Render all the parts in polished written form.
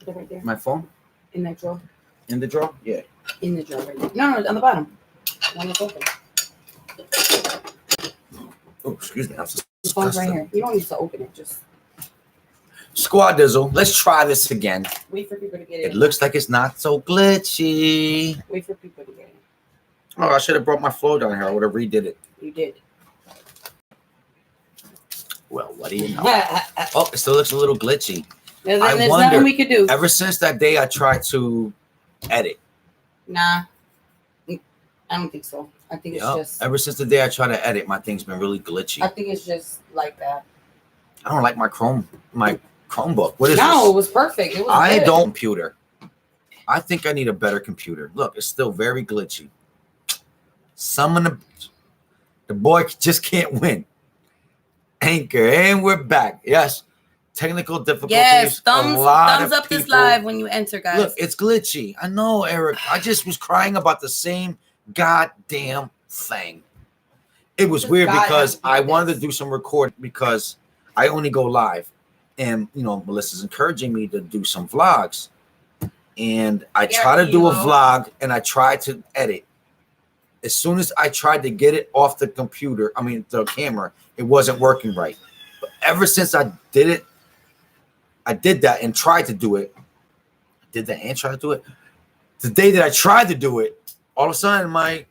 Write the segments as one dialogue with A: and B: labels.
A: Put it right there.
B: My phone?
A: In that drawer.
B: In the drawer? Yeah.
A: In the drawer right there. No, on the bottom. One that's open.
B: Oh, excuse me. That's
A: The phone's right here. You don't need to open it. Just
B: Squad Dizzle. Let's try this again.
A: wait for people to get it.
B: It looks like it's not so glitchy.
A: Wait for people to get it.
B: Oh, I should have brought my flow down here. I would have redid it.
A: You did.
B: Well, what do you know? Oh, it still looks a little glitchy.
A: There's
B: wonder-
A: nothing we could do.
B: Ever since that day, I tried to edit.
A: Nah. I don't think so. I think it's just.
B: Ever since the day I tried to edit, my thing's been really glitchy.
A: I think it's just like that.
B: I don't like my Chromebook. What is
A: No,
B: this?
A: it was perfect. It was
B: I
A: good.
B: don't computer. I think I need a better computer. Look, it's still very glitchy. Some of the boy just can't win. Anchor, and we're back. Yes, technical difficulties.
A: Yes, thumbs up
B: of
A: this
B: people.
A: live when you enter, guys.
B: Look, it's glitchy. I know, Eric. I just was crying about the same goddamn thing. It was weird because I wanted to do some recording because I only go live, and Melissa's encouraging me to do some vlogs, and I try to do a vlog and I try to edit. As soon as I tried to get it off the computer, the camera, it wasn't working right. But ever since I did that and tried to do it. The day that I tried to do it, all of a sudden my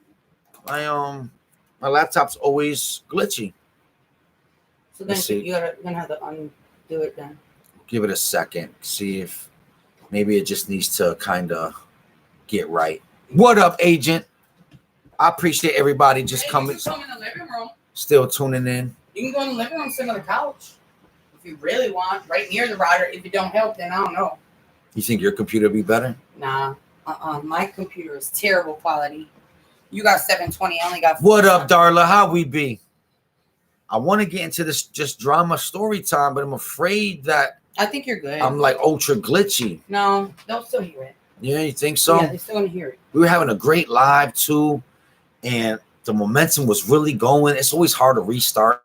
B: laptop's always glitchy.
A: So then you're gonna have to undo it then.
B: Give it a second. See if maybe it just needs to kind of get right. What up, agent? I appreciate everybody just coming.
A: You can come in the living room.
B: Still tuning in.
A: You can go in the living room, sit on the couch. If you really want, right near the router. If it don't help, then I don't know.
B: You think your computer would be better?
A: Nah. My computer is terrible quality. You got 720. I only got 400.
B: What up, Darla? How we be? I want to get into this just drama story time, but I'm afraid that
A: I think you're good.
B: I'm like ultra glitchy.
A: No, they'll still hear it.
B: Yeah, you think so?
A: Yeah, they're still gonna hear it.
B: We were having a great live too, and the momentum was really going. It's always hard to restart.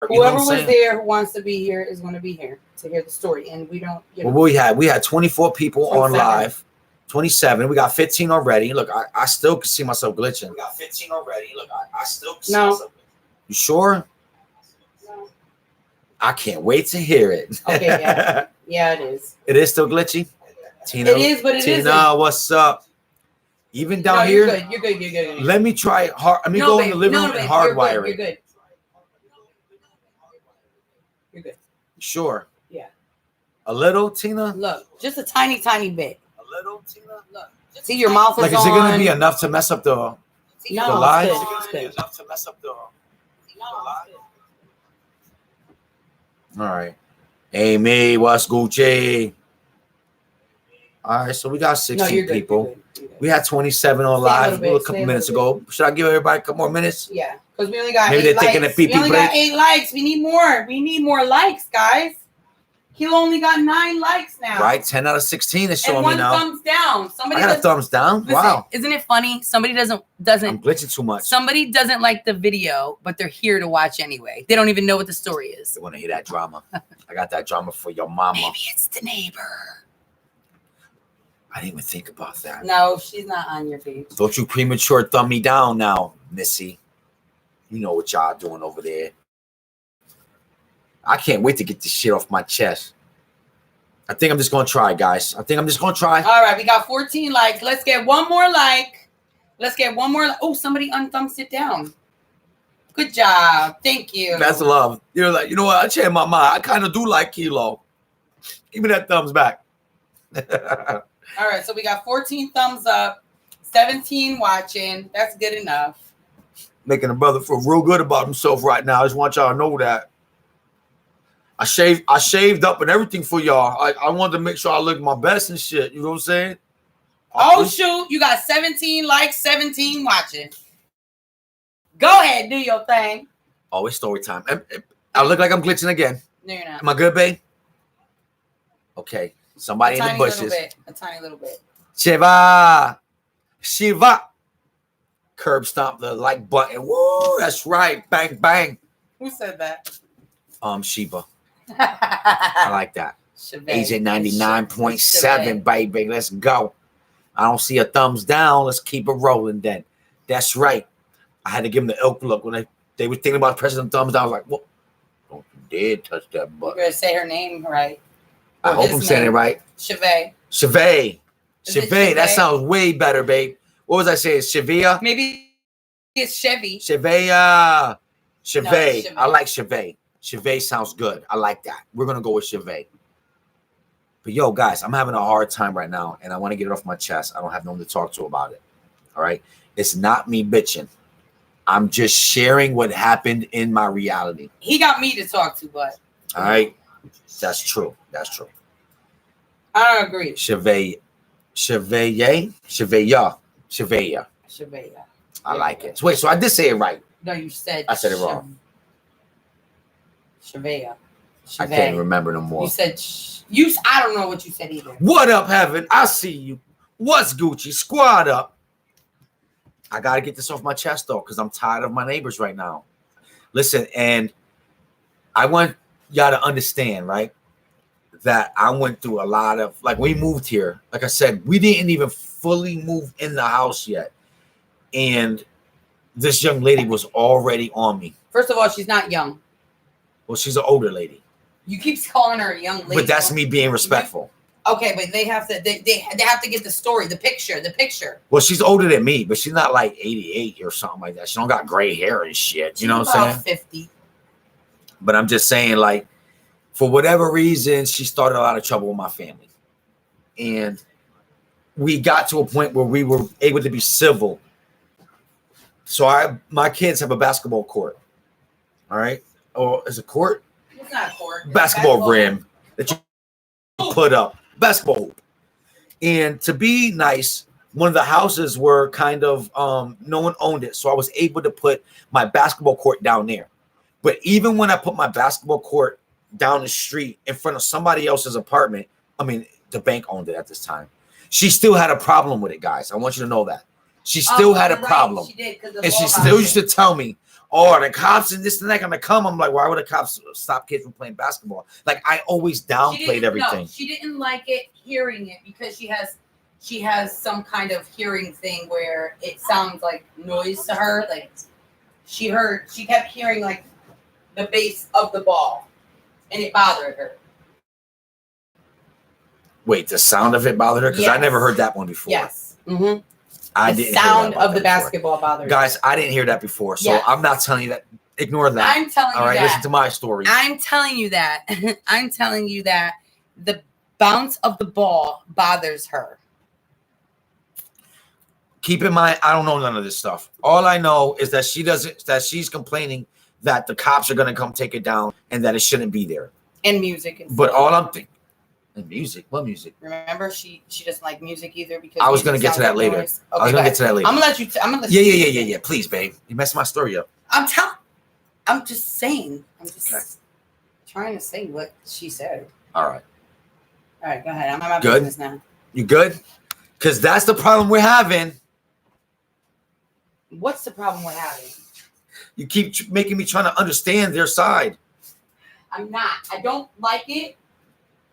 A: Whoever was there who wants to be here is going to be here to hear the story, and we don't.
B: Well, we had 24 people 27. On live, 27. We got 15 already. Look, I still can see myself glitching. We got 15 already. Look, I still can see myself glitching. You sure?
A: No.
B: I can't wait to hear it.
A: Okay, yeah, yeah, it is.
B: It is still glitchy. Tina,
A: it is, but it isn't.
B: Tina, what's up? Even down here.
A: You're good.
B: Let me try hard. Let me go in the living room and hardwire it.
A: You're good. You're good.
B: Sure.
A: Yeah.
B: A little, Tina?
A: Look, just a tiny bit.
B: A little, Tina?
A: Look. See, your mouth is
B: like, is it going to be enough to mess up the live?
A: It's good.
B: Enough to mess up the live? All right. Amy, what's Gucci? All right, so we got 16 people. You're good. We had 27 on live a couple minutes ago. Should I give everybody a couple more minutes?
A: Yeah, because we only got
B: maybe
A: 8
B: they're taking
A: likes.
B: a pee-pee
A: we only
B: break.
A: got 8 likes. We need more. We need more likes, guys. He only got 9 likes now.
B: Right, 10 out of 16 is showing me now.
A: And 1 thumbs down. Somebody
B: I got a thumbs down.
A: Listen,
B: wow,
A: isn't it funny? Somebody doesn't.
B: I'm glitching too much.
A: Somebody doesn't like the video, but they're here to watch anyway. They don't even know what the story is.
B: They want to hear that drama. I got that drama for your mama.
A: Maybe it's the neighbor.
B: I didn't even think about that.
A: No, she's not on your page.
B: Don't you premature thumb me down now, Missy. You know what y'all doing over there. I can't wait to get this shit off my chest. I think I'm just going to try, guys. All
A: right, we got 14 likes. Let's get one more like. Oh, somebody unthumbs it down. Good job. Thank you.
B: That's love. You're like, you know what? I changed my mind. I kind of do like Kilo. Give me that thumbs back.
A: All right, so we got 14 thumbs up, 17 watching. That's good enough.
B: Making a brother feel real good about himself right now. I just want y'all to know that. I shaved up and everything for y'all. I wanted to make sure I looked my best and shit. You know what I'm saying?
A: Oh, shoot. You got 17 likes, 17 watching. Go ahead. Do your thing.
B: Oh, it's story time. I look like I'm glitching again.
A: No, you're not.
B: Am I good, babe? Okay. Somebody in the bushes.
A: A tiny little bit.
B: Shiva. Curb stomp the like button. Woo, that's right. Bang, bang.
A: Who said that?
B: Shiva. I like that. AJ 99.7, baby. Let's go. I don't see a thumbs down. Let's keep it rolling then. That's right. I had to give them the elk look when they were thinking about pressing the thumbs down. I was like, what? Don't you dare touch that button.
A: You're going to say her name right.
B: I hope I'm saying it right.
A: Chevy.
B: That sounds way better, babe. What was I saying? Chevia?
A: Maybe it's Chevy.
B: Chevea. Chevy.
A: No, it's Chevy.
B: I like Chevy. Chevy sounds good. I like that. We're going to go with Chevy. But yo, guys, I'm having a hard time right now, and I want to get it off my chest. I don't have no one to talk to about it. All right? It's not me bitching. I'm just sharing what happened in my reality.
A: He got me to talk to, but.
B: All right? That's true.
A: I don't agree.
B: Chevia. I like it. Wait, so I did say it right.
A: No, you said.
B: I said it wrong.
A: Chevia.
B: I can't remember no more.
A: You said I don't know what you said either.
B: What up, Heaven? I see you. What's Gucci? Squad up. I gotta get this off my chest though, because I'm tired of my neighbors right now. Listen, and I want y'all to understand, right? That I went through a lot of, like, we moved here. Like I said, we didn't even fully move in the house yet. And this young lady was already on me.
A: First of all, she's not young.
B: Well, she's an older lady.
A: You keep calling her a young lady.
B: But that's me being respectful.
A: Okay, but they have to get the story, the picture.
B: Well, she's older than me, but she's not like 88 or something like that. She don't got gray hair and shit. You know what I'm saying?
A: 50.
B: But I'm just saying, like, for whatever reason, she started a lot of trouble with my family. And we got to a point where we were able to be civil. So my kids have a basketball court. All right? Or is it court?
A: It's not a court.
B: Basketball rim that you put up. Basketball hoop. And to be nice, one of the houses were kind of, no one owned it. So I was able to put my basketball court down there. But even when I put my basketball court down the street in front of somebody else's apartment, I mean, the bank owned it at this time, she still had a problem with it, guys. I want you to know that. She still had a problem.
A: She did,
B: and she still used to tell me, oh, the cops and this and that gonna come. I'm like, why would the cops stop kids from playing basketball? Like, I always downplayed everything.
A: No, she didn't like it, hearing it, because she has some kind of hearing thing where it sounds like noise to her. Like, she kept hearing like the bass of the ball, and it bothered her.
B: Wait, the sound of it bothered her? Because I never heard that one before.
A: Yes. Mm-hmm.
B: The
A: sound of the basketball bothered her.
B: Guys, I didn't hear that before, so I'm not telling you that. Ignore that.
A: I'm telling you that.
B: All right, listen to my story.
A: I'm telling you that. I'm telling you that the bounce of the ball bothers her.
B: Keep in mind, I don't know none of this stuff. All I know is that she's complaining that the cops are going to come take it down and that it shouldn't be there.
A: And music.
B: But all I'm thinking, and music? What music?
A: Remember, she doesn't like music either because
B: I was going to get to that later. Okay, I was going to get to that later.
A: I'm going to let you.
B: Yeah. Please, babe. You messed my story up.
A: I'm just saying. I'm just trying to say what she said.
B: All right,
A: go ahead. I'm on my
B: good
A: business now.
B: You good? Because that's the problem we're having.
A: What's the problem we're having?
B: You keep making me trying to understand their side.
A: I'm not. I don't like it,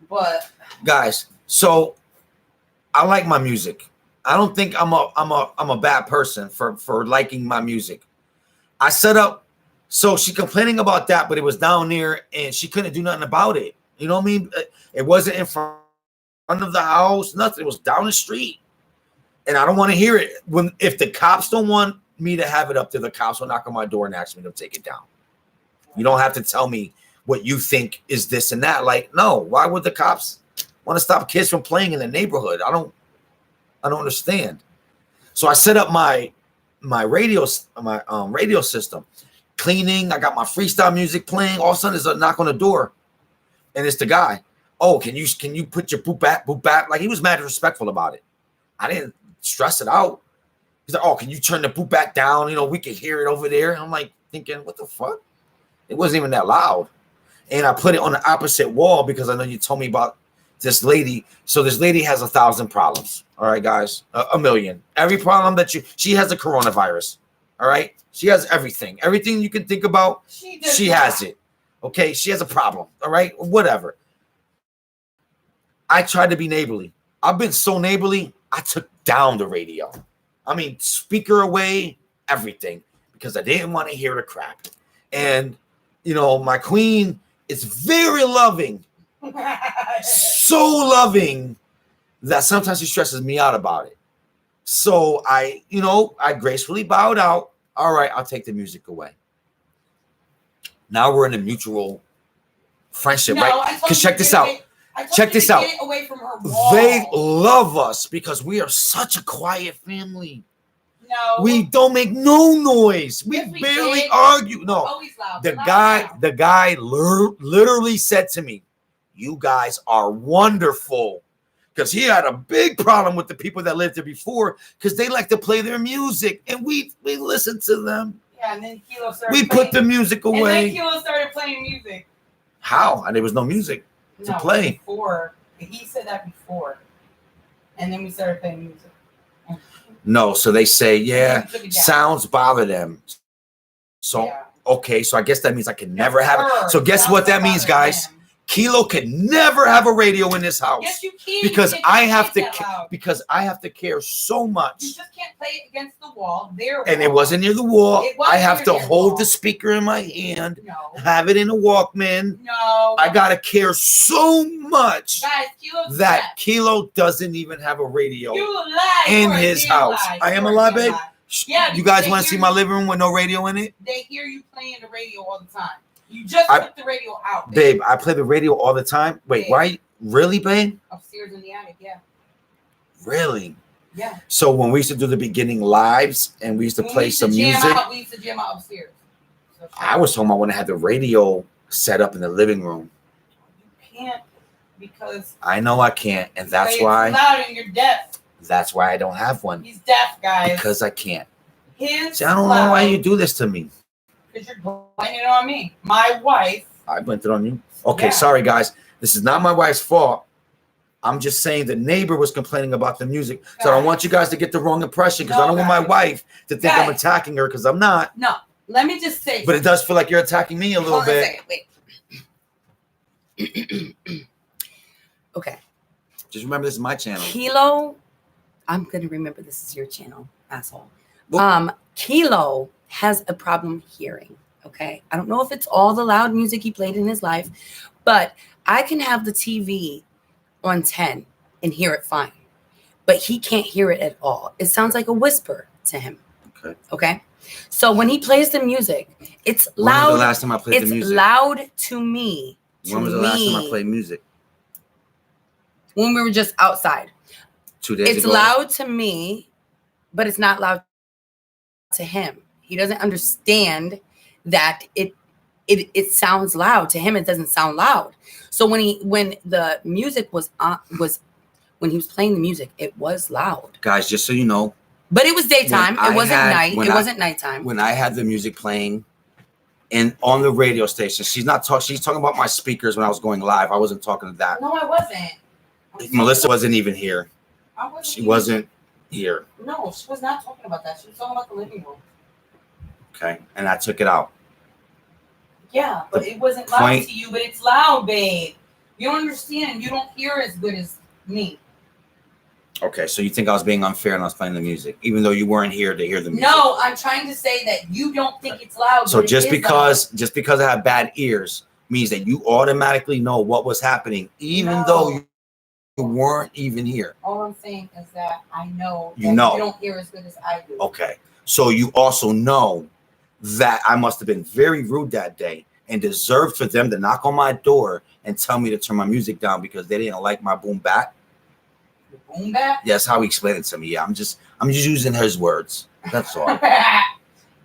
A: but
B: guys, so I like my music. I don't think I'm a bad person for liking my music. I set up, so she complaining about that, but it was down there and she couldn't do nothing about it. You know what I mean? It wasn't in front of the house, nothing. It was down the street. And I don't want to hear it. If the cops don't want me to have it up there, the cops will knock on my door and ask me to take it down. You don't have to tell me what you think is this and that. Like, no, why would the cops want to stop kids from playing in the neighborhood? I don't understand. So I set up my radio system, cleaning. I got my freestyle music playing. All of a sudden, there's a knock on the door, and it's the guy. Oh, can you put your boop back? Like, he was mad respectful about it. I didn't stress it out. He's like, oh, can you turn the boop back down? You know, we can hear it over there. And I'm like thinking, what the fuck? It wasn't even that loud. And I put it on the opposite wall because I know you told me about this lady. So this lady has 1,000 problems. All right, guys, a million. Every problem she has a coronavirus. All right, she has everything. Everything you can think about, she has it. Okay, she has a problem. All right, whatever. I tried to be neighborly. I've been so neighborly, I took down the radio. I mean, speaker away, everything, because I didn't want to hear the crap. And, you know, my queen is very loving, so loving that sometimes she stresses me out about it. So I gracefully bowed out. All right, I'll take the music away. Now we're in a mutual friendship, right? Because check this out. Check this out.
A: Away from her wall.
B: They love us because we are such a quiet family.
A: No.
B: We don't make no noise. We barely argue. No.
A: Always loud.
B: The guy literally said to me, "You guys are wonderful." Because he had a big problem with the people that lived there before because they like to play their music and we listen to them.
A: Yeah, and then Kilo started
B: We put the music away.
A: And then Kilo started playing music.
B: How? And there was no music to play.
A: Before. He said that before. And then we started playing music.
B: No, so they say, yeah, sounds bother them. So, okay, so I guess that means I can never have it. So guess what that means, guys? Kilo can never have a radio in this house.
A: Yes, you can.
B: Because I have to care so much.
A: You just can't play it against the wall.
B: And it wasn't near the wall. I have to hold the speaker in my hand.
A: No.
B: Have it in a Walkman.
A: No.
B: I gotta care so much
A: guys,
B: that Kilo doesn't even have a radio
A: in
B: his house. I am a lie, babe.
A: Yeah.
B: You guys want to see my living room with no radio in it?
A: They hear you playing the radio all the time. You just took the radio out,
B: babe. I play the radio all the time. Wait, why? Really, babe?
A: Upstairs in the attic, yeah.
B: Really?
A: Yeah.
B: So when we used to do the beginning lives and we used to play some music,
A: we used to jam out upstairs. So
B: I was talking about when I had the radio set up in the living room.
A: You can't because
B: I know I can't, and that's why.
A: It's loud and you're deaf.
B: That's why I don't have one.
A: He's deaf, guys.
B: Because I can't.
A: See,
B: I don't know why you do this to me.
A: Because you're blaming it on me. My wife.
B: I blamed it on you. Okay, sorry, guys. This is not my wife's fault. I'm just saying the neighbor was complaining about the music. So I don't want you guys to get the wrong impression because I don't want my wife to think I'm attacking her because I'm not.
A: No, let me just say.
B: But it does feel like you're attacking me a little bit.
A: Wait. Okay.
B: Just remember this is my channel.
A: Kilo, I'm going to remember this is your channel, asshole. Kilo has a problem hearing, okay? I don't know if it's all the loud music he played in his life, but I can have the TV on 10 and hear it fine, but he can't hear it at all. It sounds like a whisper to him, okay? So when he plays the music, it's loud.
B: When was the last time I played the music?
A: It's loud to me.
B: When was the last time I played music?
A: When we were just outside.
B: 2 days ago.
A: It's loud to me, but it's not loud to him. He doesn't understand that it sounds loud to him. It doesn't sound loud. So when the music was when he was playing the music, it was loud.
B: Guys, just so you know.
A: But it was daytime. It wasn't night. It wasn't nighttime.
B: When I had the music playing and on the radio station, she's talking about my speakers when I was going live. I wasn't talking to that.
A: No, I wasn't.
B: Melissa wasn't even here.
A: She
B: wasn't here.
A: No, she was not talking about that. She was talking about the living room.
B: Okay, and I took it out.
A: Yeah, but it wasn't loud to you, but it's loud, babe. You don't understand. You don't hear as good as me.
B: Okay, so you think I was being unfair and I was playing the music, even though you weren't here to hear the music?
A: No, I'm trying to say that you don't think it's loud.
B: So just because I have bad ears means that you automatically know what was happening, even though you weren't even here.
A: All I'm saying is that I know
B: you
A: don't hear as good as I do.
B: Okay, so you also know that I must have been very rude that day and deserved for them to knock on my door and tell me to turn my music down because they didn't like my boom bap.
A: Boom bap?
B: Yes, how he explained it to me. Yeah, I'm just using his words. That's all.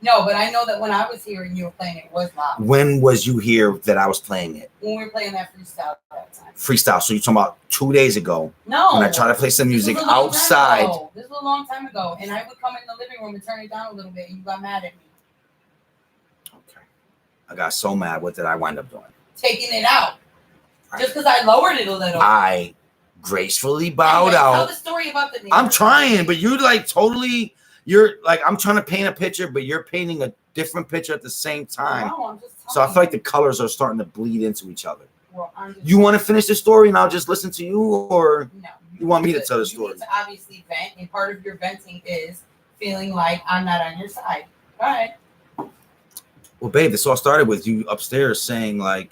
A: No, but I know that when I was here and you were playing it was loud.
B: When was you here that I was playing it?
A: When we were playing that freestyle at that time.
B: Freestyle. So you're talking about 2 days ago.
A: No.
B: When I tried to play some music outside.
A: This was a long time ago. And I would come in the living room and turn it down a little bit and you got mad at me.
B: Okay. I got so mad. What did I wind up doing?
A: Taking it out. Just because I lowered it a little.
B: I gracefully bowed out.
A: Tell the story about the neighbor.
B: I'm trying, but you like totally, you're like, I'm trying to paint a picture, but you're painting a different picture at the same time.
A: No, I'm just
B: so I feel like the colors are starting to bleed into each other.
A: Well, I'm just
B: You want to finish the story and I'll just listen to you, or
A: no.
B: you want me to tell the
A: You
B: story?
A: need to obviously vent, and part of your venting is feeling like I'm not on your side. All right.
B: Well, babe, this all started with you upstairs saying like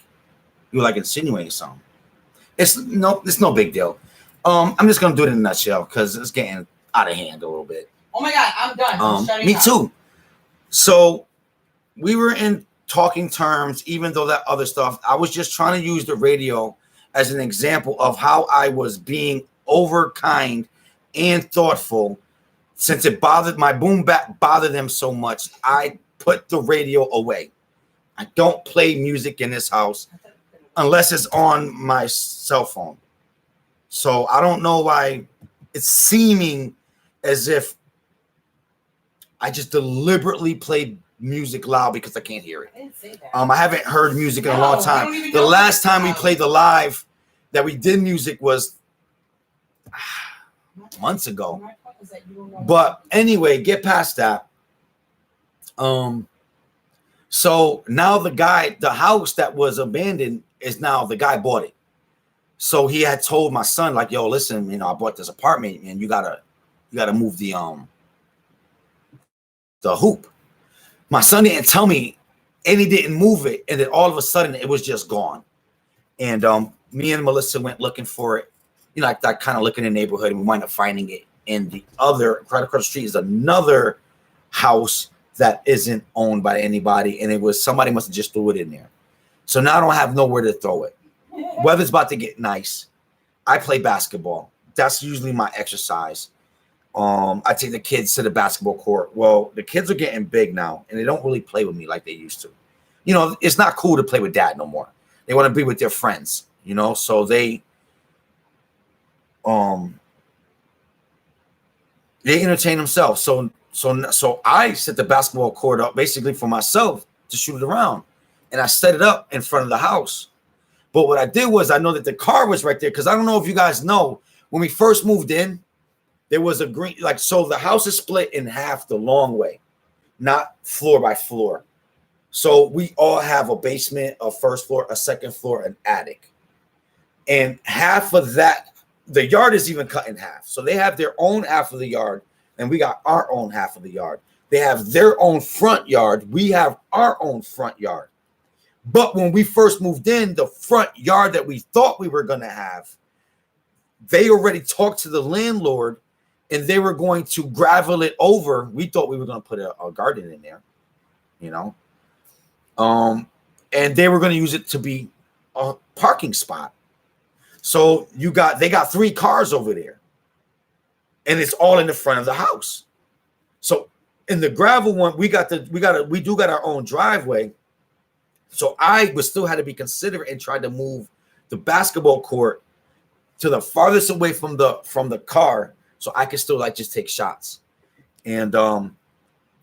B: you were like insinuating something. It's no big deal. I'm just gonna do it in a nutshell because it's getting out of hand a little bit.
A: Oh my God, I'm done. I'm shutting
B: Me
A: up.
B: too. So we were in talking terms, even though that other stuff, I was just trying to use the radio as an example of how I was being over kind and thoughtful. Since it bothered my boom back bothered them so much, I put the radio away. I don't play music in this house unless it's on my cell phone. So I don't know why it's seeming as if I just deliberately played music loud because I can't hear it.
A: I didn't say that.
B: I haven't heard music in a long
A: No,
B: time.
A: I don't even
B: The
A: know
B: last
A: that.
B: time we played the live that we did music was months ago.
A: My point is that you don't know
B: But anyway, get past that. So now the house that was abandoned is now the guy bought it. So he had told my son, like, yo, listen, I bought this apartment and you gotta move the hoop. My son didn't tell me, and he didn't move it, and then all of a sudden it was just gone. And me and Melissa went looking for it, like that kind of looking in the neighborhood, and we wind up finding it in the other right across the street is another house that isn't owned by anybody, and it was somebody must have just threw it in there. So now I don't have nowhere to throw it. Weather's about to get nice. I play basketball. That's usually my exercise. I take the kids to the basketball court. Well, the kids are getting big now, and they don't really play with me like they used to. It's not cool to play with dad no more. They want to be with their friends, so they entertain themselves. So I set the basketball court up basically for myself to shoot it around, and I set it up in front of the house. But what I did was I know that the car was right there because I don't know if you guys know, when we first moved in, there was a green, so the house is split in half the long way, not floor by floor. So we all have a basement, a first floor, a second floor, an attic. And half of that, the yard is even cut in half. So they have their own half of the yard, and we got our own half of the yard. They have their own front yard. We have our own front yard. But when we first moved in, the front yard that we thought we were going to have, they already talked to the landlord, and they were going to gravel it over. We thought we were going to put a garden in there, and they were going to use it to be a parking spot. So they got 3 cars over there, and it's all in the front of the house. So in the gravel one, we do got our own driveway. So I still had to be considerate and try to move the basketball court to the farthest away from the car, so I could still just take shots. And as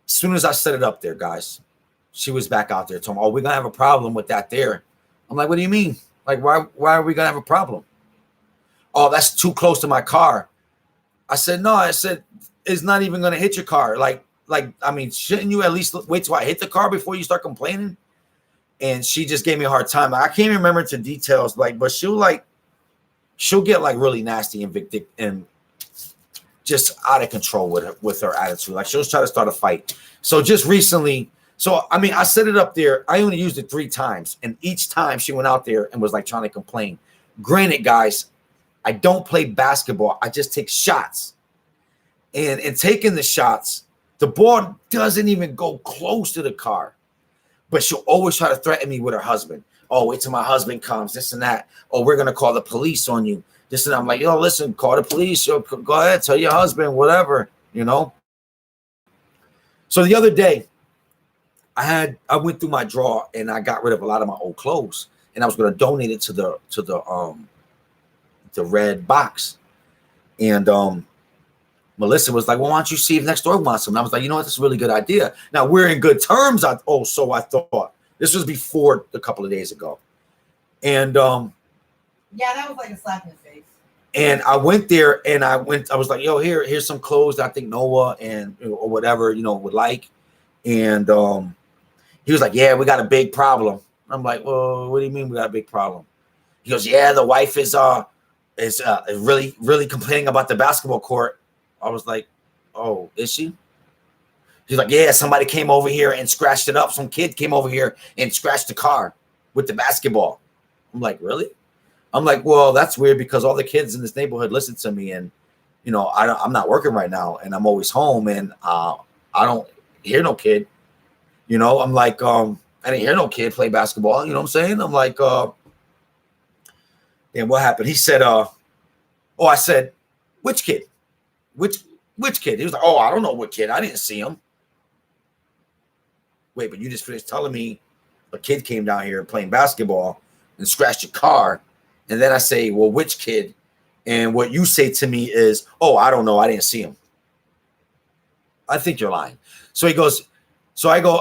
B: soon as I set it up there, guys, she was back out there. Told me, "Oh, we're gonna have a problem with that there." I'm like, "What do you mean? Why are we gonna have a problem?" "Oh, that's too close to my car." I said, "No." I said, "It's not even gonna hit your car. Shouldn't you at least wait till I hit the car before you start complaining?" And she just gave me a hard time. I can't remember the details, but she'll get really nasty and vindictive and just out of control with her attitude. She'll try to start a fight. So just recently, I set it up there. I only used it 3 times, and each time she went out there and was trying to complain. Granted, guys, I don't play basketball. I just take shots, and in taking the shots, the ball doesn't even go close to the car. But she'll always try to threaten me with her husband. "Oh, wait till my husband comes, this and that. Oh, we're going to call the police on you. This and that." I'm like, "Yo, listen, call the police. Yo, go ahead, tell your husband, whatever, So the other day, I went through my drawer and I got rid of a lot of my old clothes, and I was going to donate it to the red box. And Melissa was like, "Well, why don't you see if next door wants them?" And I was like, "You know what? That's a really good idea." Now we're in good terms. So I thought this was before a couple of days ago. And
A: yeah, that was like a slap in the face.
B: And I went there and I was like, "Yo, here's some clothes that I think Noah or whatever, would like." And he was like, "Yeah, we got a big problem." I'm like, "Well, what do you mean we got a big problem?" He goes, yeah, the wife is really, really complaining about the basketball court. I was like, oh, is she? He's like, yeah, somebody came over here and scratched it up. Some kid came over here and scratched the car with the basketball. I'm like, really? I'm like, well, that's weird because all the kids in this neighborhood listen to me, and I'm not working right now, and I'm always home, and I don't hear no kid. I'm like, I didn't hear no kid play basketball. You know what I'm saying? I'm like, and what happened? He said, I said, which kid? Which kid? He was like, oh, I don't know what kid. I didn't see him. Wait, but you just finished telling me a kid came down here playing basketball and scratched your car. And then I say, well, which kid? And what you say to me is, oh, I don't know. I didn't see him. I think you're lying. So he goes, so I go,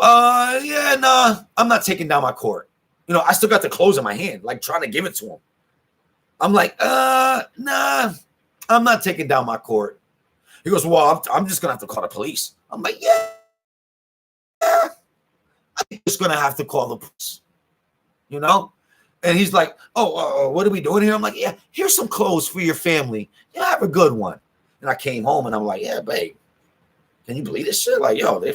B: yeah, nah, I'm not taking down my court. I still got the clothes in my hand, like trying to give it to him. I'm like, nah, I'm not taking down my court. He goes, well, I'm just going to have to call the police. I'm like, yeah, I'm just going to have to call the police, And he's like, oh, what are we doing here? I'm like, yeah, here's some clothes for your family. Yeah, have a good one. And I came home and I'm like, yeah, babe, can you believe this shit? Like, yo, they're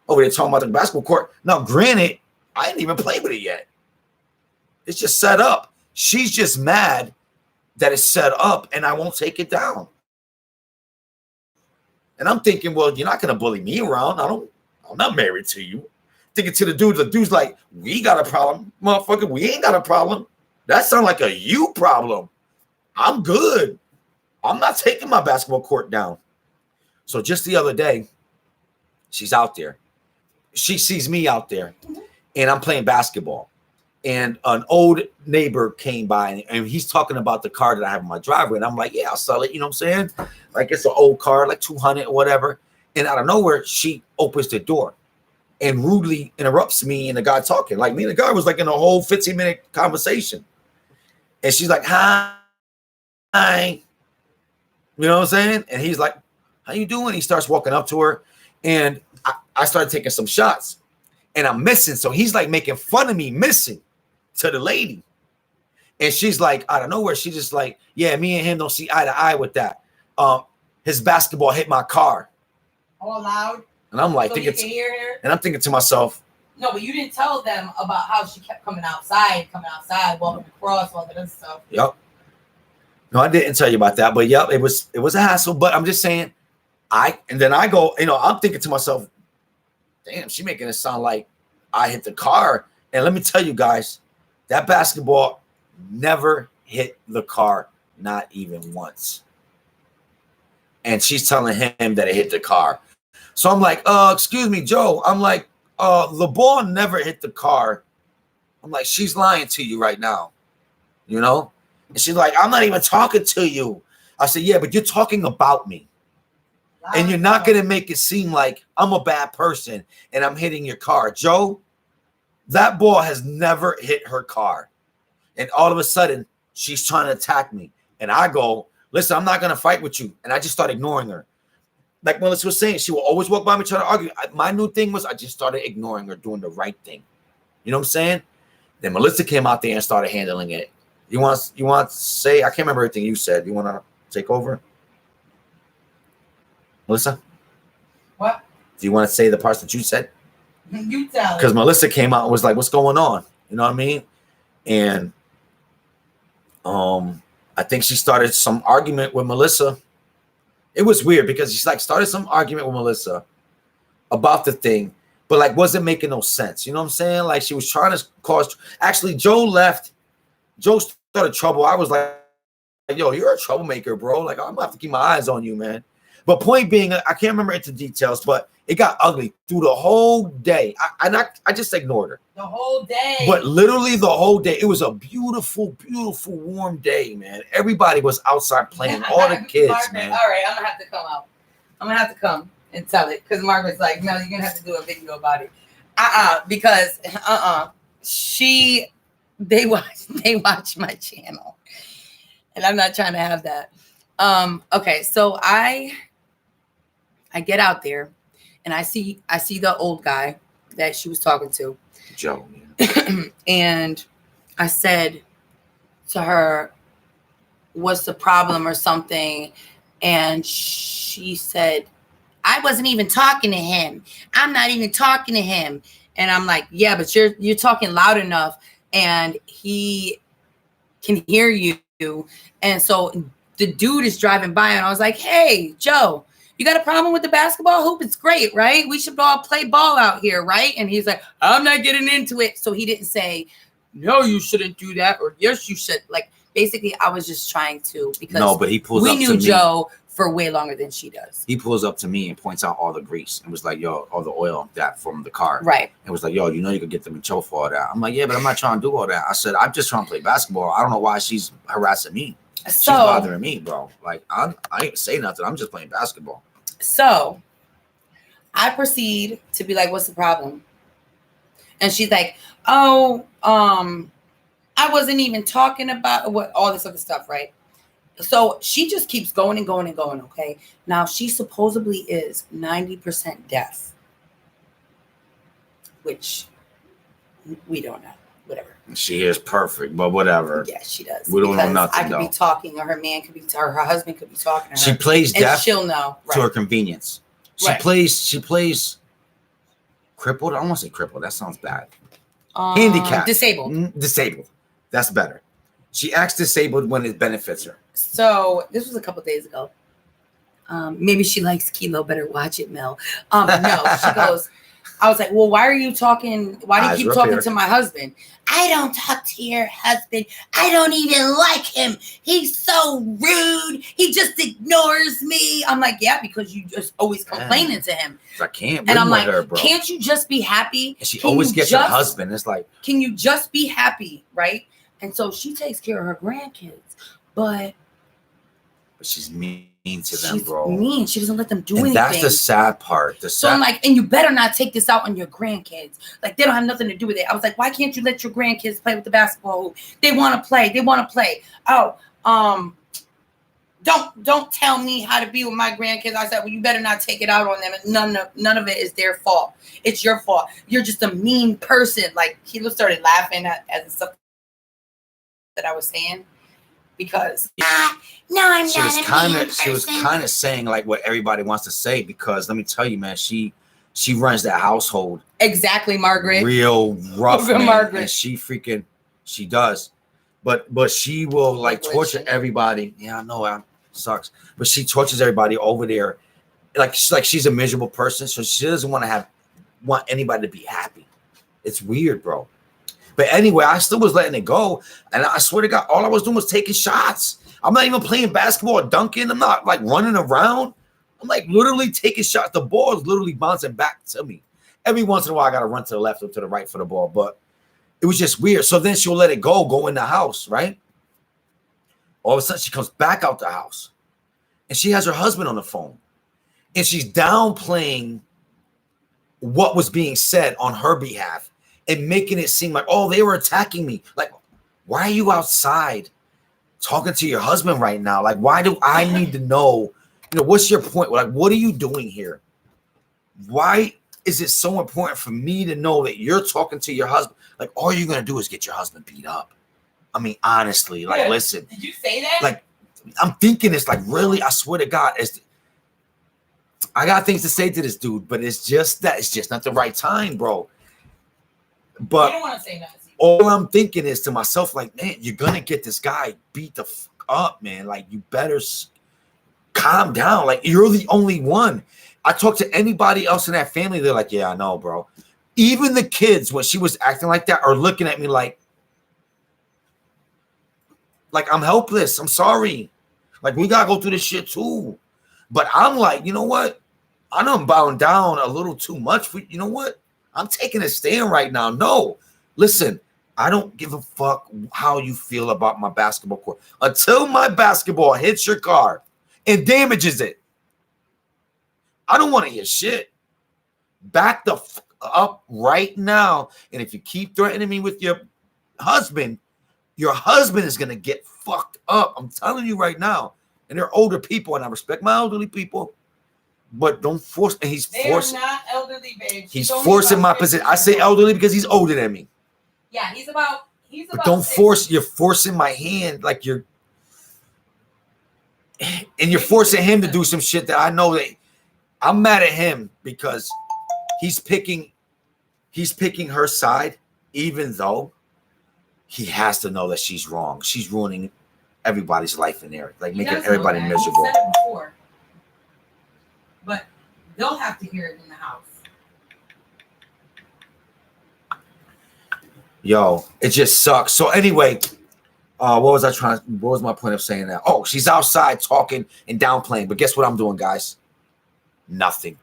B: over there talking about the basketball court. Now, granted, I didn't even play with it yet. It's just set up. She's just mad that it's set up and I won't take it down. And I'm thinking, well, you're not going to bully me around. I'm not married to you. Thinking to the dude's like, we got a problem. Motherfucker, we ain't got a problem. That sounds like a you problem. I'm good. I'm not taking my basketball court down. So just the other day, she's out there. She sees me out there and I'm playing basketball. And an old neighbor came by and he's talking about the car that I have in my driveway. And I'm like, yeah, I'll sell it. You know what I'm saying? Like it's an old car, like 200 or whatever. And out of nowhere, she opens the door and rudely interrupts me and the guy talking. Like me and the guy was like in a whole 15-minute conversation. And she's like, hi. You know what I'm saying? And he's like, how you doing? He starts walking up to her. And I started taking some shots. And I'm missing. So he's like making fun of me missing to the lady. And she's like, out of nowhere, she's just like, yeah, me and him don't see eye to eye with that. His basketball hit my car.
A: All loud.
B: And I'm like,
A: so
B: I'm thinking to myself.
A: No, but you didn't tell them about how she kept coming outside, walking across, all that other stuff.
B: Yep. No, I didn't tell you about that. But yep, it was a hassle. But I'm just saying, and then I go, I'm thinking to myself, damn, she making it sound like I hit the car. And let me tell you guys, that basketball never hit the car, not even once. And she's telling him that it hit the car. So I'm like, excuse me, Joe. I'm like, the ball never hit the car. I'm like, she's lying to you right now, And she's like, I'm not even talking to you. I said, yeah, but you're talking about me. And you're not going to make it seem like I'm a bad person and I'm hitting your car. Joe, that ball has never hit her car. And all of a sudden, she's trying to attack me. And I go, listen, I'm not going to fight with you. And I just start ignoring her. Like Melissa was saying, she will always walk by me trying to argue. My new thing was I just started ignoring her, doing the right thing. You know what I'm saying? Then Melissa came out there and started handling it. You want to say, I can't remember everything you said. You want to take over? Melissa?
A: What?
B: Do you want to say the parts that you said?
A: You tell.
B: Because Melissa came out and was like, what's going on? You know what I mean? And I think she started some argument with Melissa. It was weird because she started some argument with Melissa about the thing, but wasn't making no sense. You know what I'm saying? Like she was trying to cause. Actually, Joe left. Joe started trouble. I was like, yo, you're a troublemaker, bro. Like I'm gonna have to keep my eyes on you, man. But point being, I can't remember into details, but it got ugly through the whole day. I just ignored her.
A: The whole day.
B: But literally the whole day. It was a beautiful, beautiful, warm day, man. Everybody was outside playing, all the kids,
A: Margaret,
B: man.
A: All right, I'm going to have to come out. I'm going to have to come and tell it because Margaret's like, no, you're going to have to do a video about it. Because they watch my channel. And I'm not trying to have that. Okay, so I get out there and I see the old guy that she was talking to.
B: Joe.
A: And I said, to her, what's the problem or something. And she said, I wasn't even talking to him. I'm not even talking to him. And I'm like, yeah, but you're talking loud enough and he can hear you. And so the dude is driving by and I was like, hey, Joe, you got a problem with the basketball hoop? It's great, right? We should all play ball out here, right? And he's like, I'm not getting into it. So he didn't say, no, you shouldn't do that, or yes, you should. Like, basically, I was just trying to, because
B: no, but he pulls up
A: we
B: to
A: knew
B: me.
A: Joe for way longer than she does.
B: He pulls up to me and points out all the grease and was like, yo, all the oil that from the car.
A: Right.
B: And was like, yo, you know you could get them in choke for all that. I'm like, yeah, but I'm not trying to do all that. I said, I'm just trying to play basketball. I don't know why she's harassing me. She's bothering me, bro. Like, I ain't say nothing. I'm just playing basketball.
A: So I proceed to be like, what's the problem? And she's like, oh, I wasn't even talking about what all this other stuff, right? So she just keeps going and going and going, okay? Now, she supposedly is 90% deaf, which we don't know. Whatever.
B: She is perfect, but whatever.
A: Yeah, she does.
B: We don't know nothing,
A: I could be talking, or her man could be, or her husband could be talking to her.
B: She plays deaf,
A: she'll know
B: to her convenience. She plays crippled. I don't want to say crippled. That sounds bad. Handicapped. Disabled. That's better. She acts disabled when it benefits her.
A: So this was a couple days ago. Maybe she likes Kilo. Better watch it, Mel. No, she goes, I was like, well, why are you talking? Why do you keep talking to my husband? I don't talk to your husband. I don't even like him. He's so rude. He just ignores me. I'm like, yeah, because you just always complaining to him.
B: I can't.
A: And I'm like,
B: her, bro.
A: Can't you just be happy?
B: And she always gets her husband. It's like,
A: can you just be happy, right? And so she takes care of her grandkids, but
B: she's mean to them, bro.
A: Mean. She doesn't let them do anything.
B: That's the sad part.
A: So I'm like, and you better not take this out on your grandkids. Like, they don't have nothing to do with it. I was like, why can't you let your grandkids play with the basketball hoop? They want to play. They want to play. Oh, don't tell me how to be with my grandkids. I said, well, you better not take it out on them. None of it is their fault. It's your fault. You're just a mean person. Like, he started laughing at the stuff that I was saying. Because no, I'm
B: she
A: not.
B: She was kind of saying like what everybody wants to say, because let me tell you, man, she runs that household.
A: Exactly, Margaret.
B: Real rough, man.
A: Margaret.
B: And she does. But she will like torture everybody. Yeah, I know, it sucks. But she tortures everybody over there. Like she's a miserable person, so she doesn't want anybody to be happy. It's weird, bro. But anyway, I still was letting it go. And I swear to God, all I was doing was taking shots. I'm not even playing basketball or dunking. I'm not like running around. I'm like literally taking shots. The ball is literally bouncing back to me. Every once in a while, I got to run to the left or to the right for the ball. But it was just weird. So then she'll let it go in the house, right? All of a sudden, she comes back out the house. And she has her husband on the phone. And she's downplaying what was being said on her behalf. And making it seem like, oh, they were attacking me. Like, why are you outside talking to your husband right now? Like, why do I need to know? What's your point? Like, what are you doing here? Why is it so important for me to know that you're talking to your husband? Like, all you're going to do is get your husband beat up. I mean, honestly, like, listen.
A: Did you say that?
B: Like, I'm thinking it's like, really? I swear to God, I got things to say to this dude, but it's just not the right time, bro. But
A: don't want to say nothing.
B: All I'm thinking is to myself, like, man, you're gonna get this guy beat the fuck up, man. Like, you better calm down. Like, you're the only one. I talk to anybody else in that family, they're like, yeah, I know, bro. Even the kids, when she was acting like that, are looking at me like I'm helpless. I'm sorry. Like, we gotta go through this shit too. But I'm like, you know what? I done bowing down a little too much for, you know what? I'm taking a stand right now. No, listen, I don't give a fuck how you feel about my basketball court. Until my basketball hits your car and damages it, I don't want to hear shit. Back the fuck up right now. And if you keep threatening me with your husband is going to get fucked up. I'm telling you right now. And they're older people, and I respect my elderly people. But don't force. And
A: They are not elderly, babe.
B: He's forcing my position. I say elderly because he's older than me.
A: Yeah, he's about He's
B: But
A: about
B: don't
A: 6.
B: force. You're forcing my hand, like you're, and you're forcing him to do some shit that I know that I'm mad at him because he's picking her side, even though he has to know that she's wrong. She's ruining everybody's life in there, like
A: He
B: making
A: does
B: everybody
A: know that.
B: miserable.
A: He said it before. But they'll have to hear it in the house.
B: Yo, it just sucks. So anyway, what was my point of saying that? Oh, she's outside talking and downplaying. But guess what I'm doing, guys? Nothing.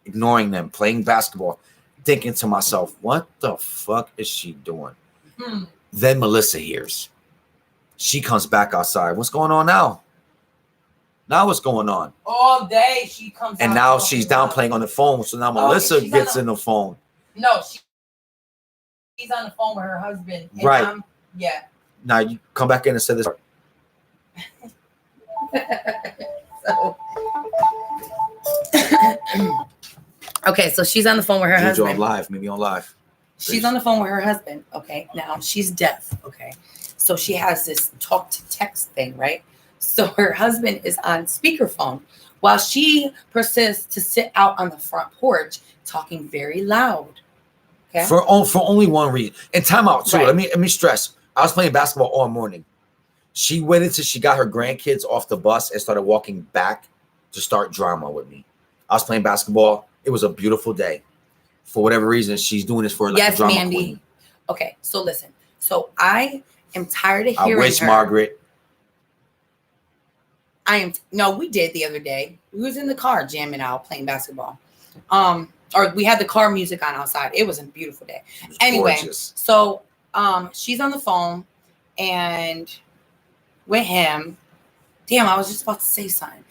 B: Ignoring them, playing basketball, thinking to myself, what the fuck is she doing? Then Melissa hears. She comes back outside. What's going on now? Now what's going on?
A: All day she comes
B: And
A: out
B: now
A: talking
B: she's
A: about-
B: downplaying on the phone. So now Melissa
A: she's
B: gets
A: on
B: in the phone.
A: No, she's on the phone with her husband. And
B: Right.
A: Yeah.
B: Now you come back in and say this.
A: So. Okay, so she's on the phone with her
B: Juju
A: husband.
B: on live, maybe on live.
A: She's on the phone with her husband. Okay, now she's deaf. Okay, so she has this talk to text thing, right? So her husband is on speakerphone while she persists to sit out on the front porch talking very loud. Okay.
B: For only one reason. And timeout too.
A: Right.
B: Let me stress. I was playing basketball all morning. She waited till she got her grandkids off the bus and started walking back to start drama with me. I was playing basketball. It was a beautiful day. For whatever reason, she's doing this for like
A: Yes,
B: a drama
A: Mandy.
B: queen.
A: Okay, so listen. So I am tired of
B: I
A: hearing
B: wish
A: her.
B: Margaret.
A: No, we did the other day. We was in the car jamming out, playing basketball. Or we had the car music on outside. It was a beautiful day.
B: It was
A: Anyway,
B: gorgeous.
A: so she's on the phone and with him. Damn, I was just about to say something.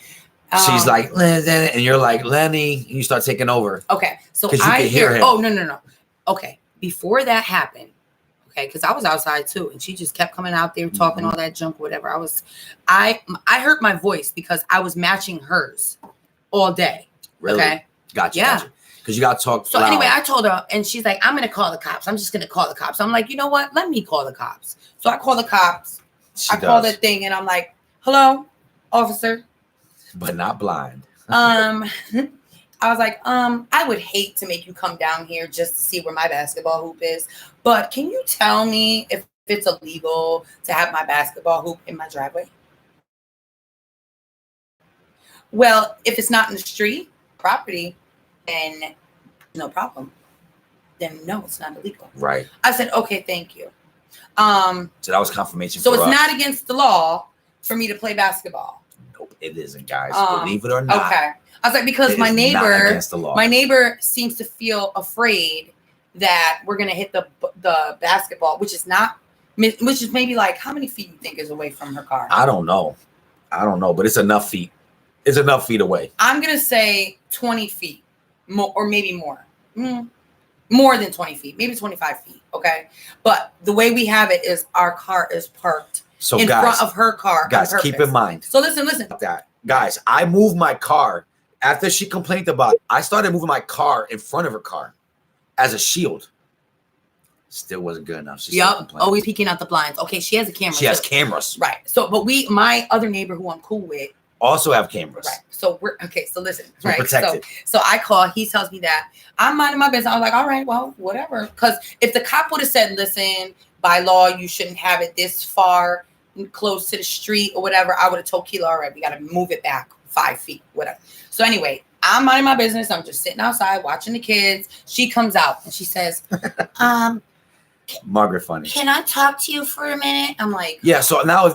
B: She's like, and you're like, Lenny, and you start taking over.
A: Okay, so
B: 'Cause you
A: I
B: could hear him.
A: Oh, no. Okay, before that happened, okay, because I was outside too, and she just kept coming out there talking all that junk, whatever. I heard my voice because I was matching hers all day.
B: Really?
A: Okay.
B: Gotcha.
A: Yeah.
B: Gotcha. Because you got to talk
A: So
B: loud.
A: anyway, I told her, and she's like, I'm going to call the cops. I'm just going to call the cops. I'm like, you know what? Let me call the cops. So I call the cops. I call the thing, and I'm like, hello, officer.
B: But not blind.
A: I was like, I would hate to make you come down here just to see where my basketball hoop is. But can you tell me if it's illegal to have my basketball hoop in my driveway? Well, if it's not in the street property, then no problem. Then no, it's not illegal.
B: Right.
A: I said, okay, thank you.
B: So that was confirmation
A: So
B: for
A: it's
B: us.
A: not against the law for me to play basketball.
B: Nope, it isn't, guys. Believe it or not.
A: Okay. I was like, because
B: it
A: my
B: is not
A: neighbor,
B: against the law.
A: my neighbor seems to feel afraid that we're gonna hit the basketball, which is maybe like, how many feet you think is away from her car?
B: I don't know, but it's enough feet. It's enough feet away.
A: I'm gonna say 20 feet, or maybe more. More than 20 feet, maybe 25 feet. Okay, but the way we have it is our car is parked
B: So
A: in
B: guys,
A: front of her car.
B: guys,
A: on
B: keep
A: purpose.
B: in mind
A: So listen.
B: that, guys, I moved my car after she complained about it. I started moving my car in front of her car as a shield. Still wasn't good enough. She still
A: Yep,
B: complained.
A: always peeking out the blinds. Okay, she has a camera.
B: She has
A: too.
B: cameras.
A: Right. So, but my other neighbor who I'm cool with.
B: Also have cameras.
A: Right. So we're okay. So listen.
B: We're
A: Right.
B: protected.
A: So I call. He tells me that I'm minding my business. I was like, all right, well, whatever. Because if the cop would have said, listen, by law, you shouldn't have it this far close to the street or whatever, I would have told Keela, all right, we got to move it back 5 feet, whatever. So anyway, I'm minding my business. I'm just sitting outside watching the kids. She comes out and she says,
B: Margaret funny.
A: can I talk to you for a minute? I'm like,
B: Yeah, so now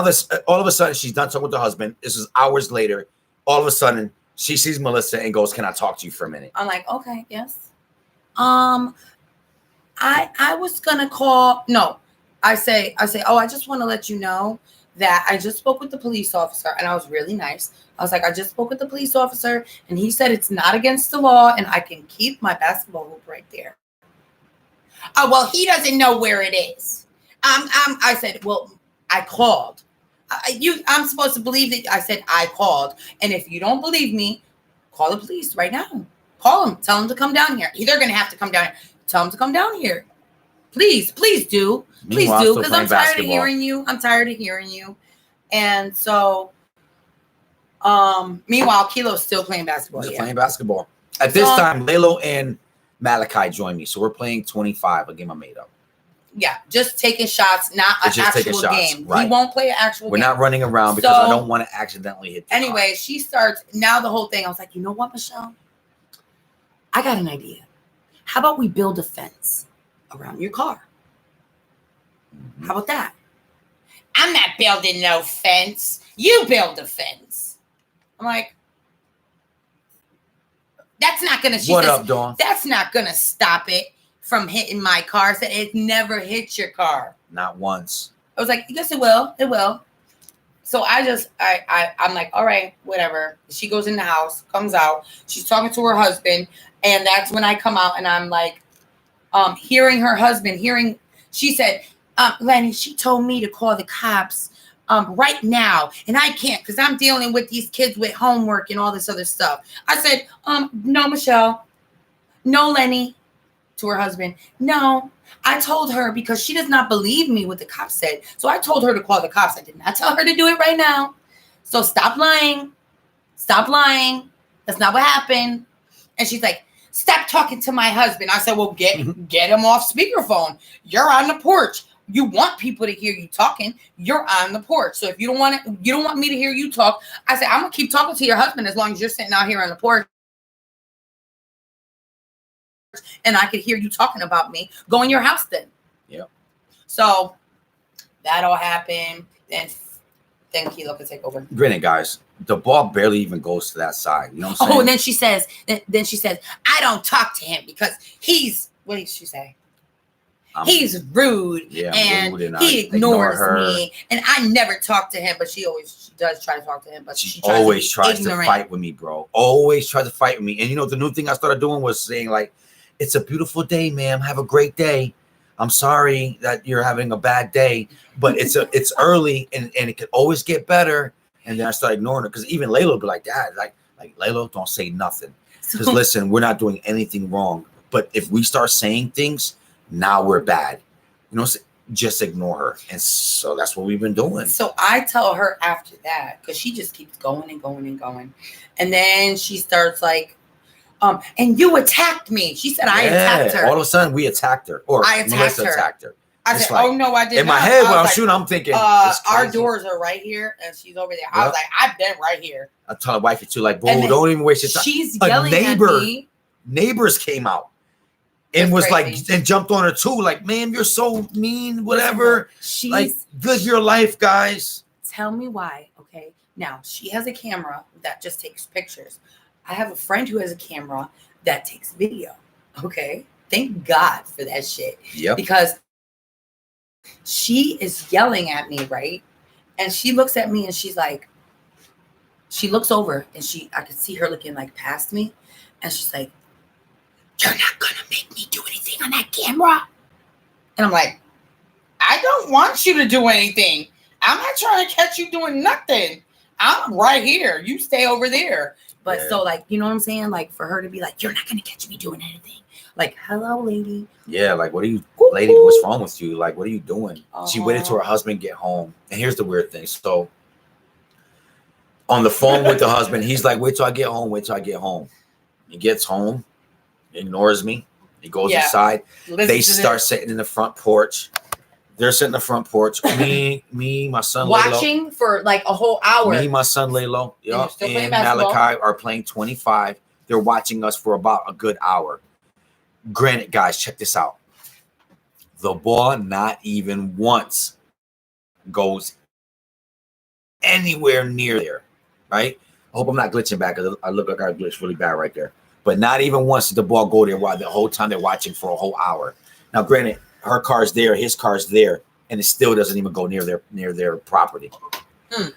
B: this all of a sudden she's done talking with her husband. This is hours later. All of a sudden she sees Melissa and goes, "Can I talk to you for a minute?"
A: I'm like, okay, yes. I was gonna call. No, I say, oh, I just want to let you know that I just spoke with the police officer, and I was really nice. I was like, I just spoke with the police officer, and he said it's not against the law, and I can keep my basketball hoop right there. Oh, well, he doesn't know where it is. I said, well, I called. I'm supposed to believe that I said I called, and if you don't believe me, call the police right now. Call them. Tell them to come down here. They're going to have to come down here. Tell them to come down here. Please do. Please
B: Meanwhile,
A: do,
B: still
A: because I'm
B: playing
A: tired
B: basketball.
A: of hearing you. I'm tired of hearing you. And so, meanwhile, Kilo's still playing basketball.
B: Just
A: Yeah.
B: playing basketball. At this time, Lalo and Malachi joined me, so we're playing 25, a game I made up.
A: Yeah, just taking shots, not an
B: Just taking
A: actual
B: shots,
A: game.
B: right.
A: He won't play an actual
B: We're
A: game.
B: not running around because I don't want to accidentally hit the
A: Anyway, she starts, now the whole thing, I was like, you know what, Michelle? I got an idea. How about we build a fence around your car?
B: Mm-hmm.
A: How about that? I'm not building no fence. You build a fence. I'm like, that's not going to...
B: What up, Dawn?
A: That's not going to stop it from hitting my car. I said, it never hits your car.
B: Not once.
A: I was like, yes, it will. It will. So I'm like, all right, whatever. She goes in the house, comes out. She's talking to her husband. And that's when I come out and I'm like, hearing her husband, she said, Lenny, she told me to call the cops right now. And I can't because I'm dealing with these kids with homework and all this other stuff. I said, no, Michelle. No, Lenny. To her husband, no. I told her because she does not believe me what the cops said. So I told her to call the cops. I did not tell her to do it right now. So stop lying. Stop lying. That's not what happened. And she's like, stop talking to my husband. I said, well, get him off speakerphone. You're on the porch. You want people to hear you talking. You're on the porch. So if you don't want me to hear you talk, I said, I'm gonna keep talking to your husband as long as you're sitting out here on the porch. And I could hear you talking about me. Go in your house then.
B: Yeah.
A: So that all happened. Then Kilo could take over.
B: Granted, guys, the ball barely even goes to that side. You know what I'm saying?
A: Oh, and then she says, I don't talk to him because what did she say? He's rude, and he ignores me, and I never talk to him. But she does try to talk to him, but she
B: always tries to fight with me, bro. Always tries to fight with me. And you know, the new thing I started doing was saying like, "It's a beautiful day, ma'am. Have a great day. I'm sorry that you're having a bad day, but it's early, and it can always get better." And then I started ignoring her because even Layla would be like, "Dad, like Layla, don't say nothing, because listen, we're not doing anything wrong. But if we start saying things, now we're bad. You know, just ignore her." And so that's what we've been doing.
A: So I tell her after that, because she just keeps going and going and going. And then she starts like, and you attacked me. She said, I attacked her.
B: All of a sudden we attacked her. Or
A: I attacked her. I said,
B: like,
A: oh no, I didn't.
B: In my head, when I'm shooting, I'm thinking,
A: our doors are right here, and she's over there. I was like, I've been right here.
B: I tell my wifey too, like, boo, don't even waste your time.
A: She's yelling at me.
B: Neighbors came out. And was crazy. Like, and jumped on her too, like, man, you're so mean, whatever.
A: She's
B: like, live your life, guys.
A: Tell me why, okay? Now, she has a camera that just takes pictures. I have a friend who has a camera that takes video, okay? Thank God for that shit.
B: Yep.
A: Because she is yelling at me, right? And she looks at me and she's like, she looks over and I could see her looking like past me. And she's like, you're not going to make me do anything on that camera. And I'm like, I don't want you to do anything. I'm not trying to catch you doing nothing. I'm right here. You stay over there. But so like, you know what I'm saying? Like for her to be like, you're not going to catch me doing anything. Like, hello, lady.
B: Yeah, like, what are you, lady, what's wrong with you? Like, what are you doing? She waited till her husband get home. And here's the weird thing. So on the phone with the husband, he's like, wait till I get home. Wait till I get home. He gets home. Ignores me. He goes inside. They start sitting in the front porch. They're sitting in the front porch. Me, my son
A: watching
B: Laylo,
A: for like a whole hour.
B: Me, my son Laylo, and Malachi are playing 25. They're watching us for about a good hour. Granted, guys, check this out. The ball not even once goes anywhere near there, right? I hope I'm not glitching back because I look like I glitched really bad right there. But not even once did the ball go there while the whole time they're watching for a whole hour. Now, granted, her car's there, his car's there, and it still doesn't even go near their property.
A: And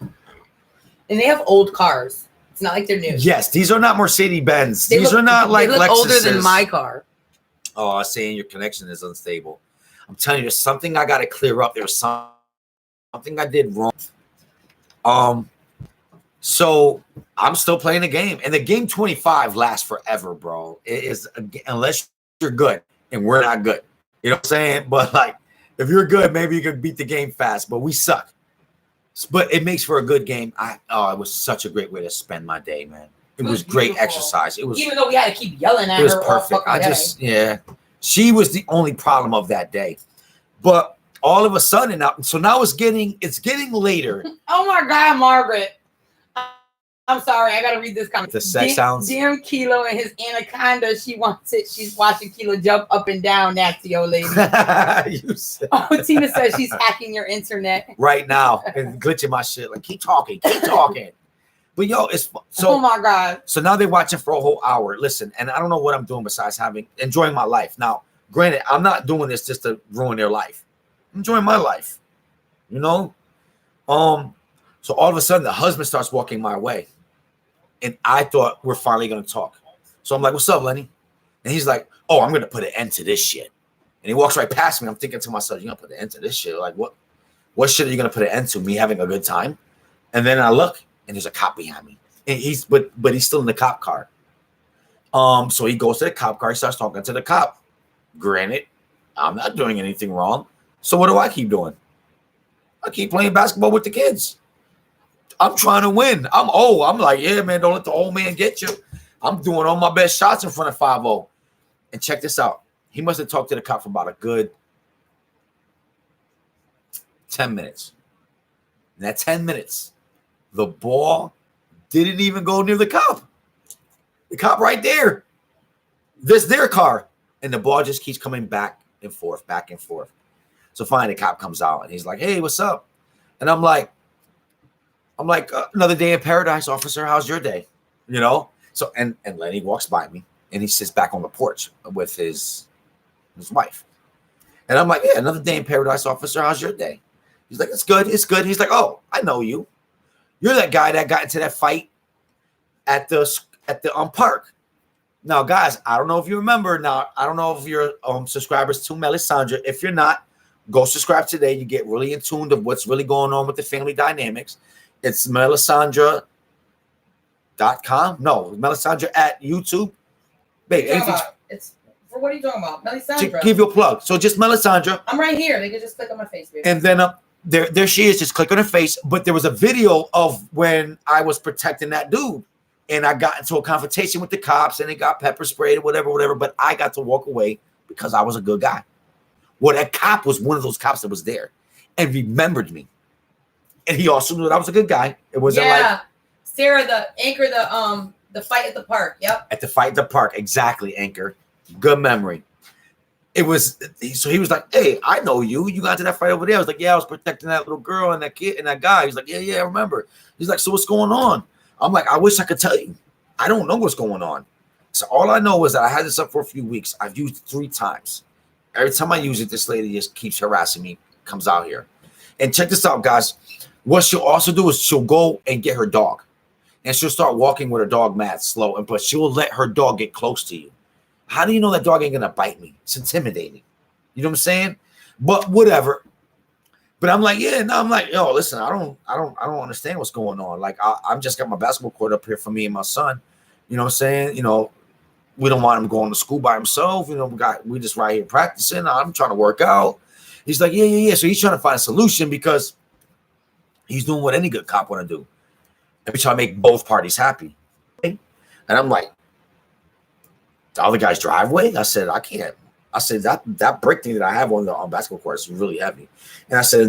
A: they have old cars. It's not like they're new.
B: Yes, these are not Mercedes-Benz. These are not like Lexuses.
A: Older than my car.
B: Oh, I'm saying your connection is unstable. I'm telling you, there's something I got to clear up. There's something I did wrong. So I'm still playing the game, and the game 25 lasts forever, bro. It is, unless you're good, and we're not good. You know what I'm saying? But like, if you're good, maybe you could beat the game fast. But we suck. But it makes for a good game. It was such a great way to spend my day, man. It was great
A: beautiful.
B: Exercise. It was,
A: even though we had to keep yelling at
B: it was
A: her.
B: perfect.
A: All fucking day.
B: Yeah. She was the only problem of that day. But all of a sudden, now it's getting later.
A: Oh my God, Margaret. I'm sorry, I gotta read this comment.
B: The sex sounds.
A: Damn Kilo and his anaconda. She wants it. She's watching Kilo jump up and down. Nasty old lady. Oh, Tina says she's hacking your internet
B: right now and glitching my shit. Like, keep talking. But yo, it's so.
A: Oh my God.
B: So now they're watching for a whole hour. Listen, and I don't know what I'm doing besides enjoying my life. Now, granted, I'm not doing this just to ruin their life. I'm enjoying my life. You know? So all of a sudden the husband starts walking my way. And I thought we're finally gonna talk. So I'm like, what's up, Lenny? And he's like, oh, I'm gonna put an end to this shit. And he walks right past me. I'm thinking to myself, you're gonna put an end to this shit? Like, what shit are you gonna put an end to? Me having a good time? And then I look, and there's a cop behind me. And he's still in the cop car. So he goes to the cop car, he starts talking to the cop. Granted, I'm not doing anything wrong. So what do I keep doing? I keep playing basketball with the kids. I'm trying to win. I'm like, yeah, man, don't let the old man get you. I'm doing all my best shots in front of 5-0. And check this out. He must have talked to the cop for about a good 10 minutes. In that 10 minutes, the ball didn't even go near the cop. The cop right there. This their car. And the ball just keeps coming back and forth, back and forth. So finally the cop comes out and he's like, hey, what's up? And I'm like, another day in paradise, officer. How's your day? You know? So, and Lenny walks by me and he sits back on the porch with his wife. And I'm like, yeah, another day in paradise, officer. How's your day? He's like, it's good. It's good. He's like, oh, I know you. You're that guy that got into that fight at the park. Now, guys, I don't know if you remember. Now, I don't know if you're subscribers to Melisandre. If you're not, go subscribe today. You get really in tune to what's really going on with the family dynamics. It's Melisandre.com. No, Melisandre at YouTube. Babe,
A: it's for what are you talking about? Melisandre.
B: Give you a plug. So just Melisandre.
A: I'm right here. They can just click on my face, baby.
B: And then there she is. Just click on her face. But there was a video of when I was protecting that dude. And I got into a confrontation with the cops and it got pepper sprayed or whatever. But I got to walk away because I was a good guy. Well, that cop was one of those cops that was there and remembered me. And he also knew that I was a good guy. It wasn't like
A: Sarah, the anchor, the fight at the park. Yep.
B: At the fight at the park. Exactly, anchor. Good memory. It was so he was like, hey, I know you. You got into that fight over there. I was like, yeah, I was protecting that little girl and that kid and that guy. He's like, yeah, I remember. He's like, so what's going on? I'm like, I wish I could tell you. I don't know what's going on. So all I know is that I had this up for a few weeks. I've used it 3 times. Every time I use it, this lady just keeps harassing me, comes out here. And check this out, guys. What she'll also do is she'll go and get her dog. And she'll start walking with her dog mad slow. But she'll let her dog get close to you. How do you know that dog ain't going to bite me? It's intimidating. You know what I'm saying? But whatever. But I'm like, yo, listen, I don't understand what's going on. Like, I'm just got my basketball court up here for me and my son. You know what I'm saying? You know, we don't want him going to school by himself. You know, we just right here practicing. I'm trying to work out. He's like, yeah. So he's trying to find a solution because he's doing what any good cop want to do. Every time make both parties happy. And I'm like, the other guy's driveway? I said, I can't. I said, that brick thing that I have on the basketball court is really heavy. And I said,